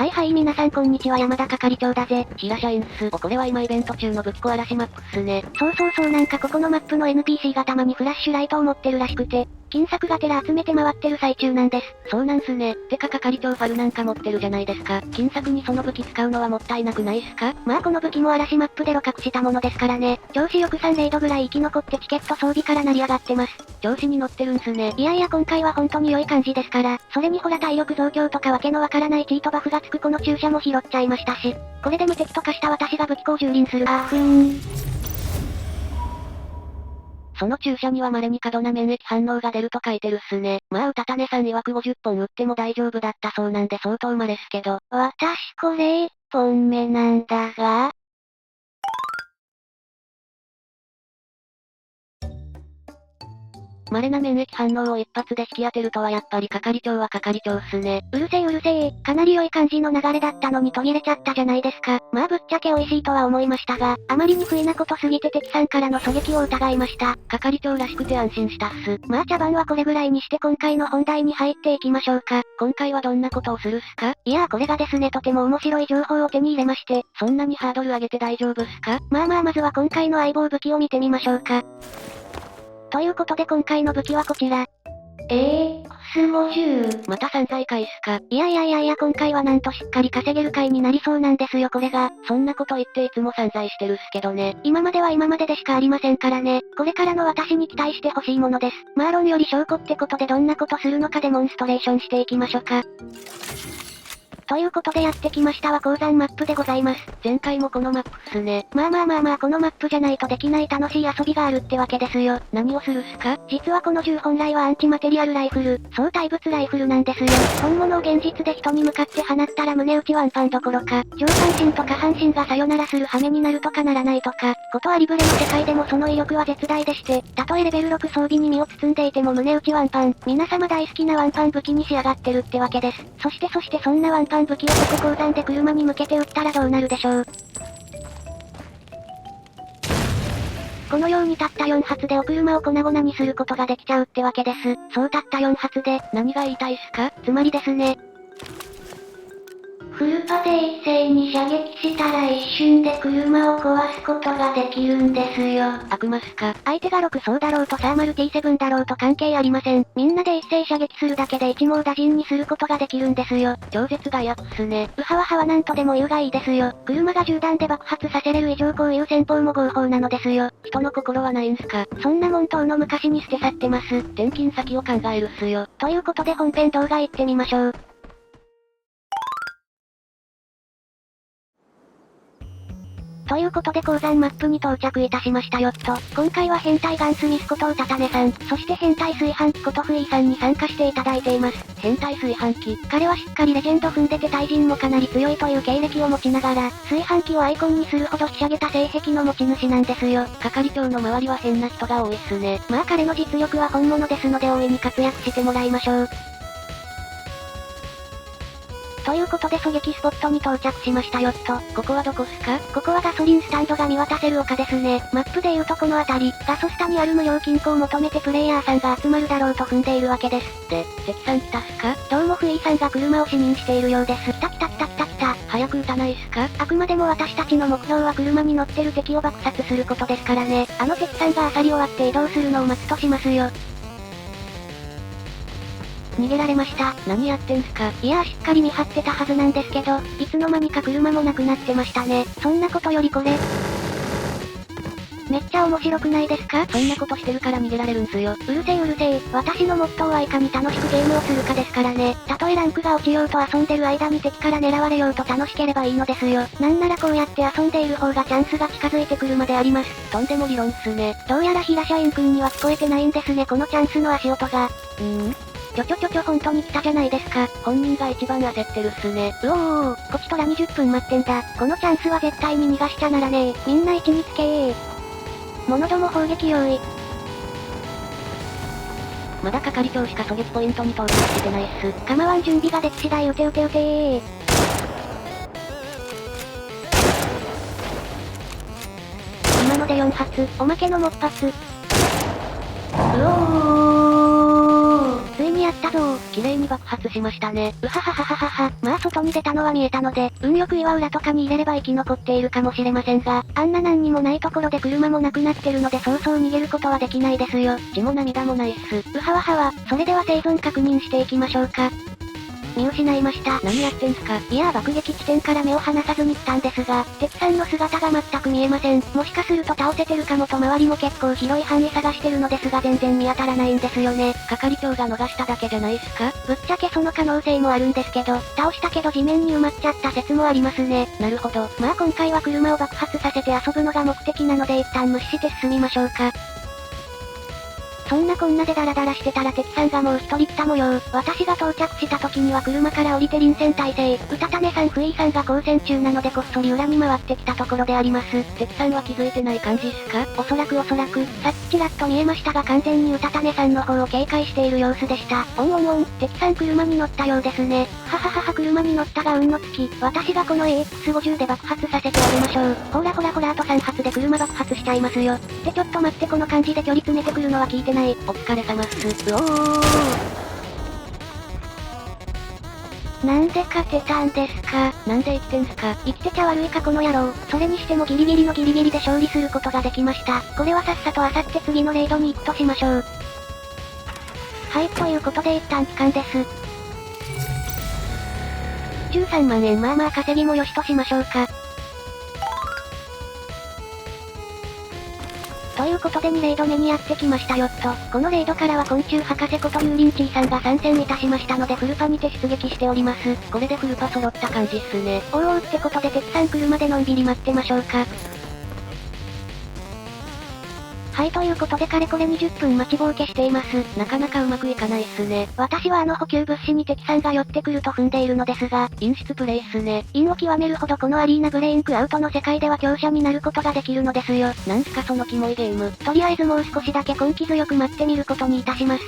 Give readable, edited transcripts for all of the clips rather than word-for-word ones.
はいはい皆さんこんにちは山田係長だぜ。平社員っす。これは今イベント中の武器庫嵐マップっすね。そうなんかここのマップの NPC がたまにフラッシュライトを持ってるらしくて、金策がてら集めて回ってる最中なんです。そうなんすね。てか係長ファルなんか持ってるじゃないですか。金策にその武器使うのはもったいなくないっすか？まあこの武器も嵐マップで露獲したものですからね。調子よく3レイドぐらい生き残ってチケット装備から成り上がってます。調子に乗ってるんすね。いやいや今回は本当に良い感じですから。それにほら体力増強とかわけのわからないチートバフがつくこの注射も拾っちゃいましたし。これで無敵と化した私が武器庫を蹂躙する。その注射には稀に過度な免疫反応が出ると書いてるっすね。まあうたたねさん曰く50本打っても大丈夫だったそうなんで相当稀っすけど。私これ1本目なんだが。稀な免疫反応を一発で引き当てるとはやっぱり係長は係長っすね。うるせえ。かなり良い感じの流れだったのに途切れちゃったじゃないですか。まあぶっちゃけ美味しいとは思いましたが、あまりに不意なことすぎて敵さんからの狙撃を疑いました。係長らしくて安心したっす。まあ茶番はこれぐらいにして今回の本題に入っていきましょうか。今回はどんなことをするっすか？いやーこれがですねとても面白い情報を手に入れまして。そんなにハードル上げて大丈夫っすか？まずは今回の相棒武器を見てみましょうか。ということで今回の武器はこちら。X50。また散財回っすか？いや今回はなんとしっかり稼げる回になりそうなんですよこれが。そんなこと言っていつも散財してるっすけどね。今までは今まででしかありませんからね。これからの私に期待してほしいものです。マーロンより証拠ってことでどんなことするのかデモンストレーションしていきましょうか。ということでやってきましたは鉱山マップでございます。前回もこのマップっすね。まあこのマップじゃないとできない楽しい遊びがあるってわけですよ。何をするっすか？実はこの銃本来はアンチマテリアルライフル、総対物ライフルなんですよ。本物を現実で人に向かって放ったら胸打ちワンパンどころか、上半身と下半身がさよならする羽目になるとかならないとか、ことありぶれの世界でもその威力は絶大でして、たとえレベル6装備に身を包んでいても胸打ちワンパン、皆様大好きなワンパン武器に仕上がってるってわけです。そしてそんなワンパン武器をここ鉱山で車に向けて撃ったらどうなるでしょう。このようにたった4発でお車を粉々にすることができちゃうってわけです。そうたった4発で、何が言いたいっすか？つまりですね。フルパで一斉に射撃したら一瞬で車を壊すことができるんですよ。悪魔っすか？相手が6層だろうとサーマル T7 だろうと関係ありません。みんなで一斉射撃するだけで一網打尽にすることができるんですよ。超絶が役っすね。ウハはなんとでも言うがいいですよ。車が銃弾で爆発させれる異常行為戦法も合法なのですよ。人の心はないんすか？そんなもんとうの昔に捨て去ってます。転勤先を考えるっすよ。ということで本編動画行ってみましょう。ということで鉱山マップに到着いたしましたよっと。今回は変態ガンスミスことうたたねさん、そして変態炊飯器ことフイーさんに参加していただいています。変態炊飯器。彼はしっかりレジェンド踏んでて対人もかなり強いという経歴を持ちながら、炊飯器をアイコンにするほどひしゃげた性癖の持ち主なんですよ。係長の周りは変な人が多いっすね。まあ彼の実力は本物ですので大いに活躍してもらいましょう。ということで狙撃スポットに到着しましたよっと。ここはどこっすか？ここはガソリンスタンドが見渡せる丘ですね。マップで言うとこの辺り、ガソスタにある無料金庫を求めてプレイヤーさんが集まるだろうと踏んでいるわけです。で、関さん来たっすか？どうもフイーさんが車を視認しているようです。来た。早く撃たないっすか？あくまでも私たちの目標は車に乗ってる敵を爆殺することですからね。あの敵さんがアサリ終わって移動するのを待つとしますよ。逃げられました。何やってんすか？いやーしっかり見張ってたはずなんですけど、いつの間にか車もなくなってましたね。そんなことよりこれ。めっちゃ面白くないですか？そんなことしてるから逃げられるんすよ。うるせえ。私のモットーはいかに楽しくゲームをするかですからね。たとえランクが落ちようと遊んでる間に敵から狙われようと楽しければいいのですよ。なんならこうやって遊んでいる方がチャンスが近づいてくるまであります。とんでも理論っすね。どうやら平社員くんには聞こえてないんですねこのチャンスの足音が。本当に来たじゃないですか。本人が一番焦ってるっすね。こちとら20分待ってんだ。このチャンスは絶対に逃がしちゃならねえ。みんな位置につけー。物ども砲撃用意。まだ係長しか狙撃ポイントに到着してないっす。構わん準備ができ次第撃てー。今ので4発、おまけのもっ発。ついにやっったぞー。綺麗に爆発しましたね。うはははははは。まあ外に出たのは見えたので、運よく岩裏とかに入れれば生き残っているかもしれませんが、あんな何にもないところで車もなくなってるのでそうそう逃げることはできないですよ。血も涙もないっす。うはわはわ。それでは生存確認していきましょうか。見失いました。何やってんすか。いやー爆撃地点から目を離さずに来たんですが、敵さんの姿が全く見えません。もしかすると倒せてるかもと周りも結構広い範囲探してるのですが全然見当たらないんですよね。係長が逃しただけじゃないっすか。ぶっちゃけその可能性もあるんですけど、倒したけど地面に埋まっちゃった説もありますね。なるほど。まあ今回は車を爆発させて遊ぶのが目的なので一旦無視して進みましょうか。そんなこんなでダラダラしてたら敵さんがもう一人来た模様。私が到着した時には車から降りて臨戦態勢。うたたねさんフイーさんが交戦中なのでこっそり裏に回ってきたところであります。敵さんは気づいてない感じっすか。おそらく、さっきちらっと見えましたが完全にうたたねさんの方を警戒している様子でした。おん、敵さん車に乗ったようですね。はははは車に乗ったが運の尽き。私がこの AX50 で爆発させてあげましょう。ほらあと3発で車爆発しちゃいますよ。ってちょっと待ってこの感じで距離詰めてくるのは聞いてない。お疲れ様っす。うおー。なんで勝てたんですか。なんで生きてんすか。生きてちゃ悪いかこの野郎。それにしてもギリギリのギリギリで勝利することができました。これはさっさとあさって次のレイドに行くとしましょう。はい、ということで一旦帰還です。13万円まあまあ稼ぎもよしとしましょうか。ということで2レイド目にやってきましたよっと。このレイドからは昆虫博士ことユーリンチーさんが参戦いたしましたのでフルパにて出撃しております。これでフルパ揃った感じっすね。おーってことで敵さん来るまでのんびり待ってましょうか。はいということでかれこれ20分待ちぼうけしています。なかなかうまくいかないっすね。私は補給物資に敵さんが寄ってくると踏んでいるのですが、陰湿プレイっすね。陰を極めるほどこのアリーナブレインクアウトの世界では強者になることができるのですよ。なんすかそのキモいゲーム。とりあえずもう少しだけ根気強く待ってみることにいたします。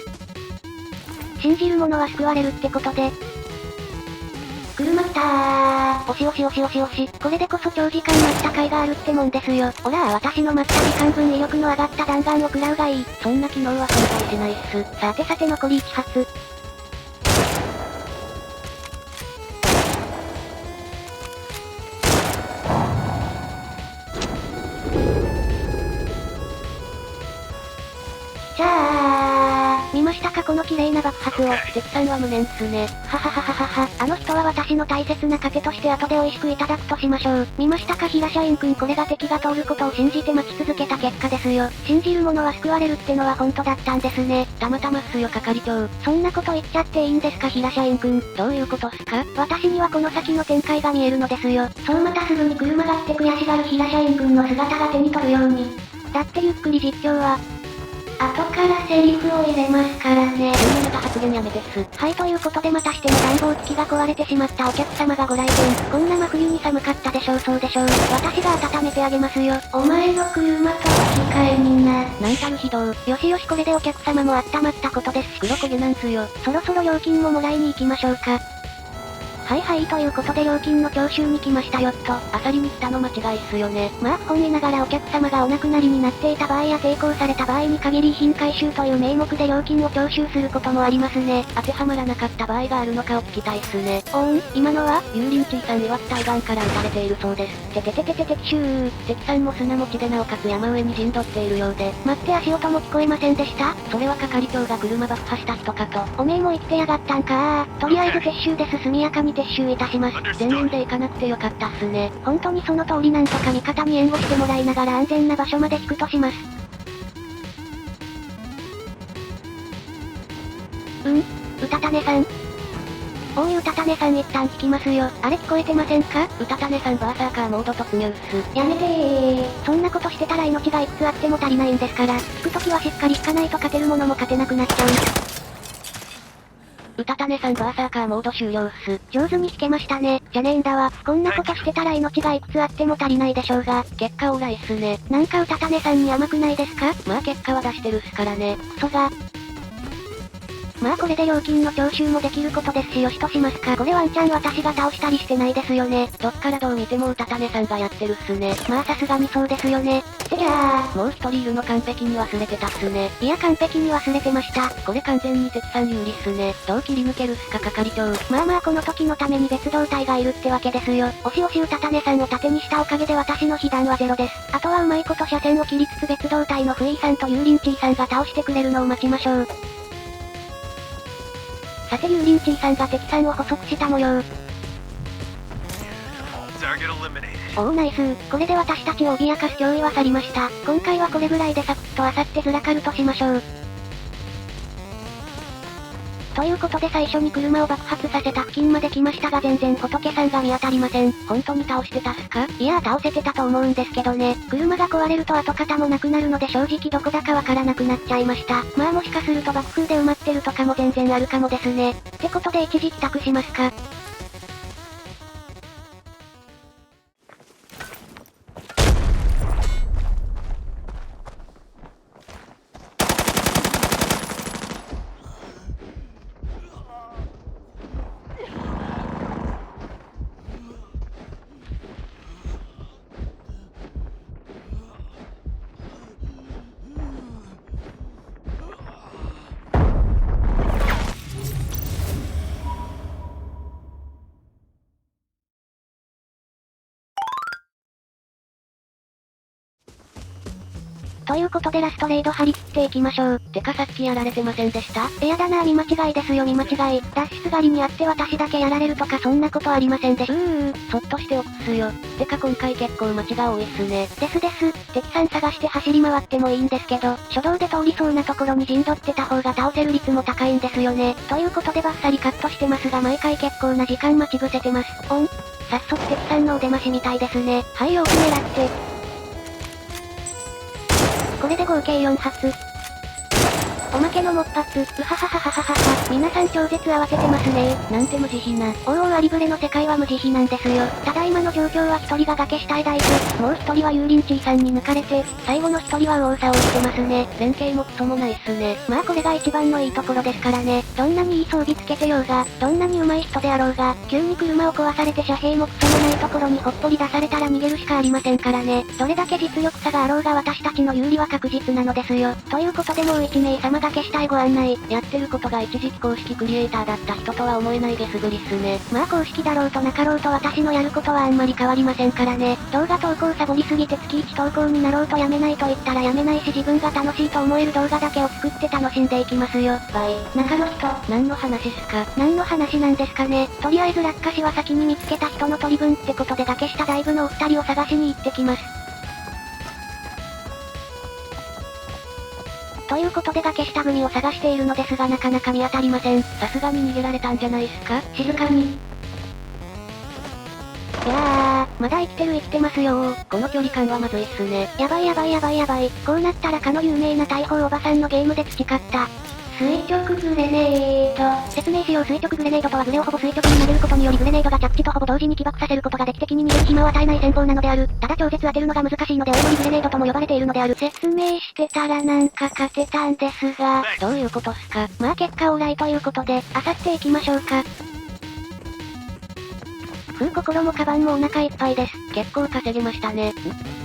信じる者は救われるってことで。車来たー。押し。これでこそ長時間待った甲斐があるってもんですよ。おらー私の待った時間分威力の上がった弾丸を食らうがいい。そんな機能は存在しないっす。さて残り1発。見ましたかこの綺麗な爆発を。敵さんは無念っすね。はははははは。あの人は私の大切な糧として後で美味しくいただくとしましょう。見ましたか平社員くんこれが敵が通ることを信じて待ち続けた結果ですよ。信じる者は救われるってのは本当だったんですね。たまたまっすよ係長。そんなこと言っちゃっていいんですか平社員くん。どういうことっすか。私にはこの先の展開が見えるのですよ。そうまたすぐに車が来て悔しがる平社員くんの姿が手に取るように。だってゆっくり実況は。後からセリフを入れますからね。そんなネタ発言やめてっす。はいということでまたしても暖房機器が壊れてしまったお客様がご来店。こんな真冬に寒かったでしょうそうでしょう。私が温めてあげますよ。お前の車と引き換えにな。なんたる非道。よしこれでお客様も温まったことですし。黒焦げなんすよ。そろそろ料金ももらいに行きましょうか。はいということで料金の徴収に来ましたよっと。あさりに来たの間違いっすよね。まあ不本意ながらお客様がお亡くなりになっていた場合や抵抗された場合に限り遺品回収という名目で料金を徴収することもありますね。当てはまらなかった場合があるのかを聞きたいっすね。今のはユーリンチーさん曰く対岸から撃たれているそうです。敵襲。敵さんも砂持ちでなおかつ山上に陣取っているようで。待って足音も聞こえませんでした。それは係長が車爆破した人かと。おめえも生きてやがったんかー。とりあえず撤収です。速やかに撤収いたします。全員で行かなくてよかったっすね。本当にその通りなんとか味方に援護してもらいながら安全な場所まで引くとします。うたたねさん。おいうたたねさん一旦聞きますよ。あれ聞こえてませんか。うたたねさんバーサーカーモード突入っす。やめてー。そんなことしてたら命がいくつあっても足りないんですから。引くときはしっかり引かないと勝てるものも勝てなくなっちゃう。うたたねさんバーサーカーモード終了っす。上手に引けましたね。じゃねえんだわ。こんなことしてたら命がいくつあっても足りないでしょうが。結果オーライっすね。なんかうたたねさんに甘くないですか。まあ結果は出してるっすからね。クソが。まあこれで料金の徴収もできることですしよしとしますか。これワンチャン私が倒したりしてないですよね。どっからどう見てもうたたねさんがやってるっすね。まあさすがにそうですよね。てりゃー。もう一人いるの完璧に忘れてたっすね。いや完璧に忘れてました。これ完全に敵さん有利っすね。どう切り抜けるっすか係長。まあまあこの時のために別動隊がいるってわけですよ。おしおしうたたねさんを盾にしたおかげで私の被弾はゼロです。あとはうまいこと車線を切りつつ別動隊のフイーさんとユーリンチーさんが倒してくれるのを待ちましょう。さてユーリンチーさんが敵さんを捕捉した模様。おおナイス。これで私たちを脅かす脅威は去りました。今回はこれぐらいでサクッと漁ってズラカルトしましょう。ということで最初に車を爆発させた付近まで来ましたが全然仏さんが見当たりません。本当に倒してたっすか？いやー倒せてたと思うんですけどね。車が壊れると跡形もなくなるので正直どこだかわからなくなっちゃいました。まあもしかすると爆風で埋まってるとかも全然あるかもですね。ってことで一時帰宅しますか。ということでラストレイド張り切っていきましょう。てかさっきやられてませんでした？やだなぁ見間違いですよ見間違い。脱出狩りにあって私だけやられるとかそんなことありませんでした。そっとしておくっすよ。てか今回結構待ちが多いっすね。ですです。敵さん探して走り回ってもいいんですけど、初動で通りそうなところに陣取ってた方が倒せる率も高いんですよね。ということでバッサリカットしてますが毎回結構な時間待ち伏せてます。早速敵さんのお出ましみたいですね。はい奥狙って。これで合計4発。おまけのもっぱつ、うははははははは。皆さん超絶慌ててますね。なんて無慈悲な。アリブレの世界は無慈悲なんですよ。ただ今の状況は一人が崖下へダイブ。もう一人はユーリンチーさんに抜かれて、最後の一人は右往左往してますね。連携もクソもないっすね。まあこれが一番のいいところですからね。どんなにいい装備つけてようが、どんなに上手い人であろうが、急に車を壊されて遮蔽もクソもないところにほっぽり出されたら逃げるしかありませんからね。どれだけ実力差があろうが私たちの有利は確実なのですよ。ということでもう1名様崖下へご案内。やってることが一時期公式クリエイターだった人とは思えないゲスぶりっすね。まあ公式だろうとなかろうと私のやることはあんまり変わりませんからね。動画投稿サボりすぎて月1投稿になろうとやめないと言ったらやめないし自分が楽しいと思える動画だけを作って楽しんでいきますよ。バイ。中の人。何の話っすか？何の話なんですかね。とりあえず落下死は先に見つけた人の取り分ってことで崖下ダイブのお二人を探しに行ってきます。ということで崖下組を探しているのですがなかなか見当たりません。さすがに逃げられたんじゃないっすか？静かに。いやー、まだ生きてる生きてますよー。この距離感はまずいっすね。やばいやばいやばいやばい。こうなったらかの有名な大砲おばさんのゲームで培った。垂直グレネード。説明しよう。垂直グレネードとはグレをほぼ垂直に投げることによりグレネードが着地とほぼ同時に起爆させることができ敵に逃げる暇を与えない戦法なのである。ただ超絶当てるのが難しいので大盛りグレネードとも呼ばれているのである。説明してたらなんか勝てたんですが。どういうことっすか？まあ結果オーライということで、漁っていきましょうか。心もカバンもお腹いっぱいです。結構稼げましたね。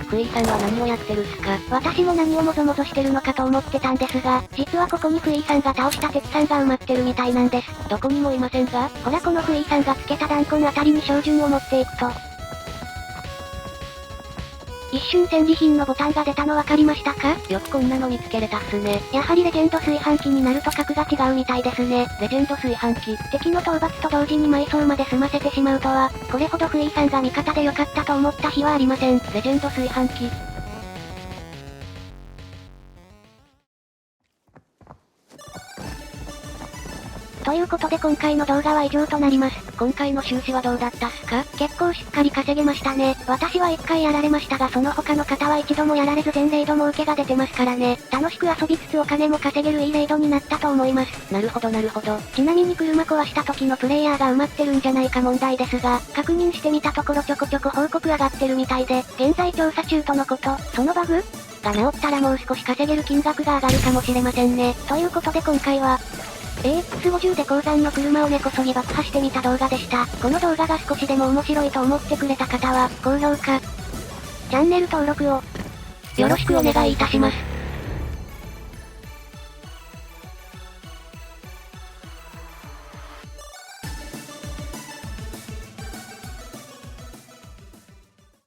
フイさんは何をやってるっすか？私も何をもぞもぞしてるのかと思ってたんですが、実はここにフイさんが倒した敵さんが埋まってるみたいなんです。どこにもいませんが？ほらこのフイさんがつけた弾痕あたりに照準を持っていくと。一瞬戦利品のボタンが出たの分かりましたか？よくこんなの見つけれたっすね。やはりレジェンド炊飯器になると格が違うみたいですね。レジェンド炊飯器。敵の討伐と同時に埋葬まで済ませてしまうとは、これほどフイさんが味方で良かったと思った日はありません。レジェンド炊飯器。ということで今回の動画は以上となります。今回の収支はどうだったっすか？結構しっかり稼げましたね。私は1回やられましたがその他の方は一度もやられず全レイドも受けが出てますからね。楽しく遊びつつお金も稼げるいいレイドになったと思います。なるほどなるほど。ちなみに車壊した時のプレイヤーが埋まってるんじゃないか問題ですが、確認してみたところちょこちょこ報告上がってるみたいで、現在調査中とのこと。そのバグが治ったらもう少し稼げる金額が上がるかもしれませんね。ということで今回は、S50 で鉱山の車を根こそぎ爆破してみた動画でした。この動画が少しでも面白いと思ってくれた方は、高評価、チャンネル登録を、よろしくお願いいたします。